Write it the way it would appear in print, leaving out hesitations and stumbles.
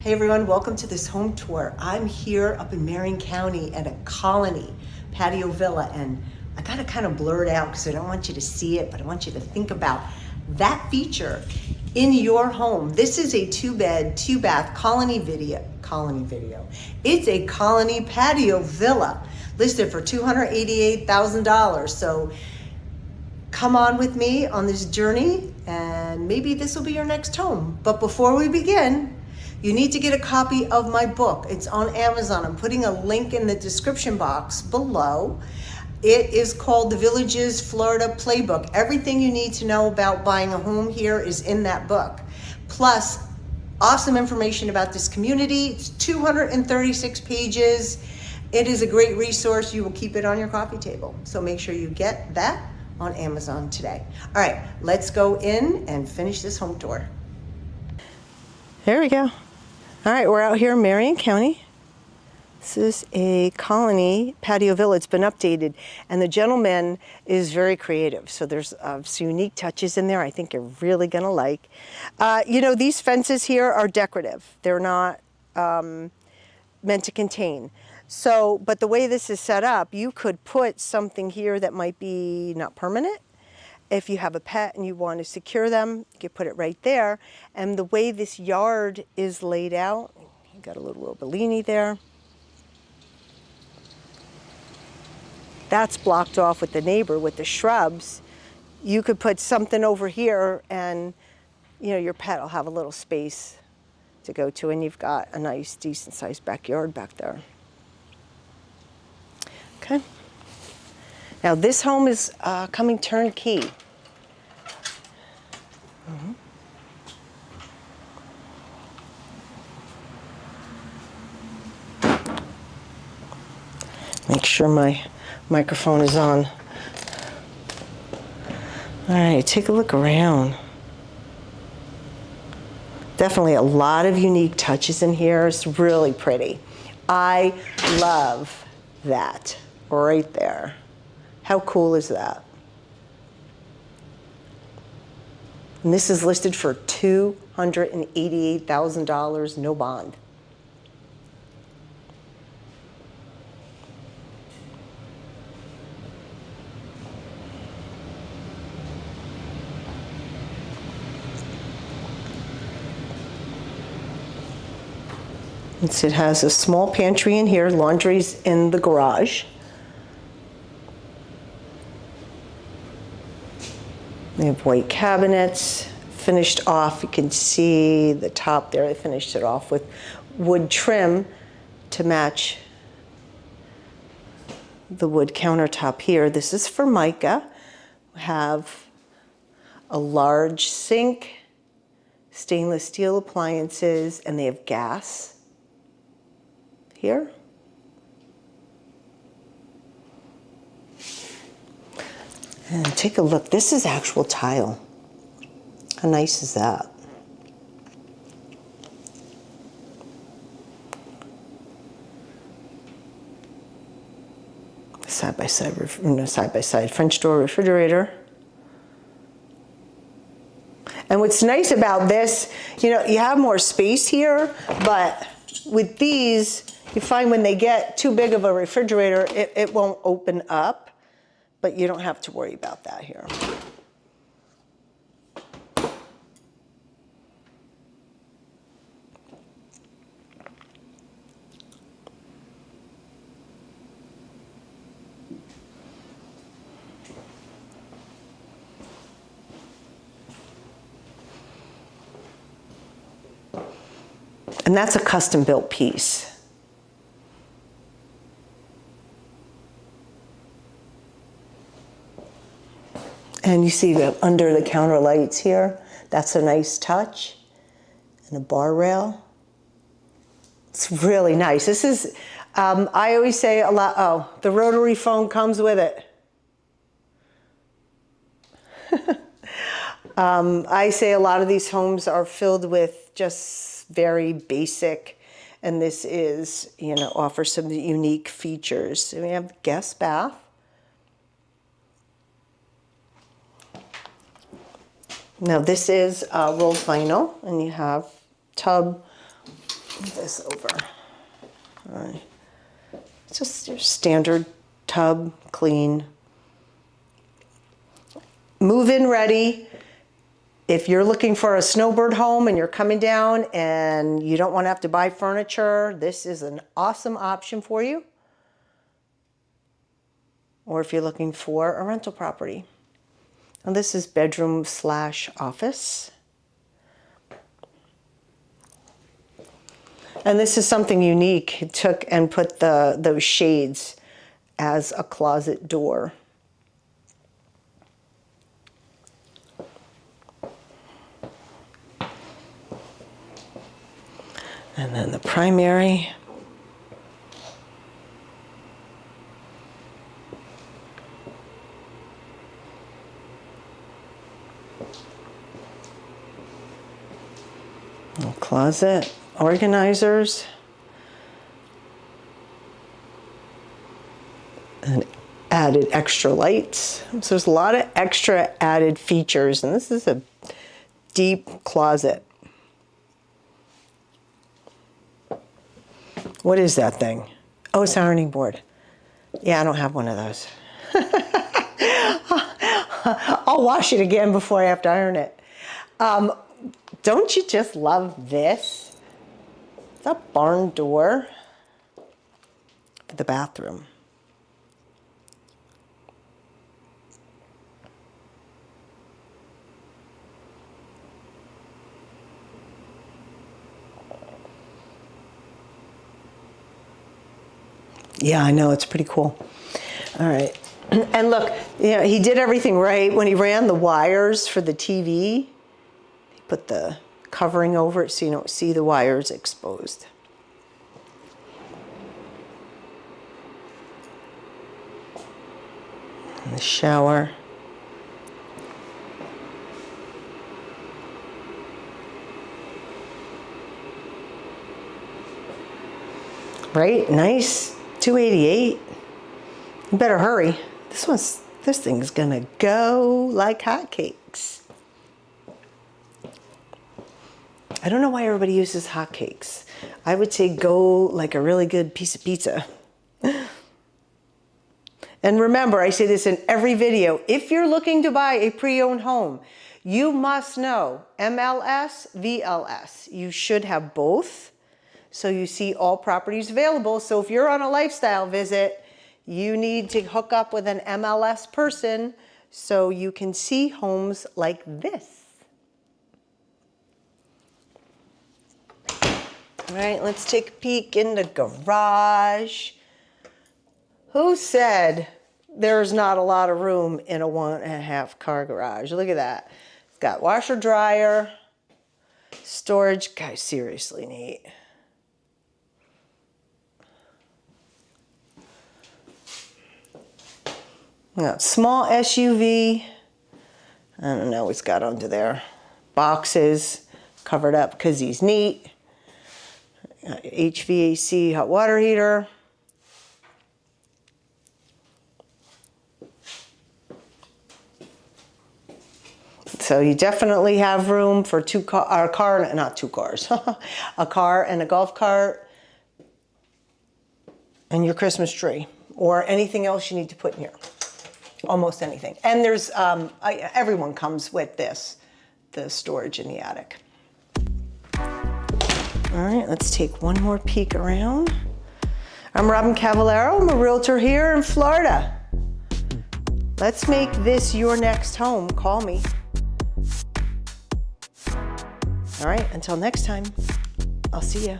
Hey everyone, welcome to this home tour. I'm here up in Marion County at a Colony Patio Villa, and I gotta kind of blur it out because I don't want you to see it, but I want you to think about that feature in your home. This is a 2-bed, 2-bath Colony video. It's a Colony Patio Villa listed for $288,000. So come on with me on this journey, and maybe this will be your next home. But before we begin, you need to get a copy of my book. It's on Amazon. I'm putting a link in the description box below. It is called The Village's Florida Playbook. Everything you need to know about buying a home here is in that book. Plus, awesome information about this community. It's 236 pages. It is a great resource. You will keep it on your coffee table. So make sure you get that on Amazon today. All right, let's go in and finish this home tour. There we go. All right, we're out here in Marion County. This is a Colony Patio Villa. It's been updated, and the gentleman is very creative. So there's some unique touches in there I think you're really gonna like. You know, these fences here are decorative. They're not meant to contain. So, but the way this is set up, you could put something here that might be not permanent. If you have a pet and you want to secure them, you can put it right there. And the way this yard is laid out, you got a little Bellini there. That's blocked off with the neighbor with the shrubs. You could put something over here and, you know, your pet will have a little space to go to, and you've got a nice, decent sized backyard back there. Okay. Now this home is coming turnkey. Make sure my microphone is on. All right, take a look around. Definitely a lot of unique touches in here. It's really pretty. I love that right there. How cool is that? And this is listed for $288,000, no bond. It has a small pantry in here, laundry's in the garage. They have white cabinets, finished off. You can see the top there. They finished it off with wood trim to match the wood countertop here. This is Formica. We have a large sink, stainless steel appliances, and they have gas here. And take a look, this is actual tile. How nice is that? Side-by-side French door refrigerator. And what's nice about this, you know, you have more space here, but with these, you find when they get too big of a refrigerator, it won't open up. But you don't have to worry about that here. And that's a custom built piece. And you see the under the counter lights here. That's a nice touch. And a bar rail. It's really nice. This is, I always say a lot, oh, the rotary phone comes with it. I say a lot of these homes are filled with just very basic, and this is, you know, offers some unique features. So we have guest bath. Now this is rolled vinyl, and you have tub Move this over. All right. It's just your standard tub, clean. Move-in ready. If you're looking for a snowbird home and you're coming down and you don't want to have to buy furniture, this is an awesome option for you. Or if you're looking for a rental property. And this is bedroom / office. And this is something unique. He took and put those shades as a closet door. And then the primary. Closet, organizers, and added extra lights. So there's a lot of extra added features, and this is a deep closet. What is that thing? Oh, it's an ironing board. Yeah, I don't have one of those. I'll wash it again before I have to iron it. Don't you just love this? It's a barn door for the bathroom. Yeah, I know, it's pretty cool. All right. And look, you know, he did everything right. When he ran the wires for the TV, he put the covering over it so you don't see the wires exposed. And the shower. Right? Nice. $288. You better hurry. This thing's gonna go like hotcakes. I don't know why everybody uses hotcakes. I would say go like a really good piece of pizza. And remember, I say this in every video, if you're looking to buy a pre-owned home, you must know MLS, VLS. You should have both, so you see all properties available. So if you're on a lifestyle visit, you need to hook up with an MLS person so you can see homes like this. All right, let's take a peek in the garage. Who said there's not a lot of room in a 1.5 car garage? Look at that. It's got washer, dryer, storage. Guys, seriously neat. Got small SUV. I don't know what's got under there. Boxes covered up because he's neat. HVAC hot water heater. So you definitely have room for a car and a golf cart and your Christmas tree or anything else you need to put in here. Almost anything. And there's, everyone comes with this, the storage in the attic. All right, let's take one more peek around. I'm Robyn Cavallaro. I'm a realtor here in Florida. Let's make this your next home. Call me. All right, until next time, I'll see ya.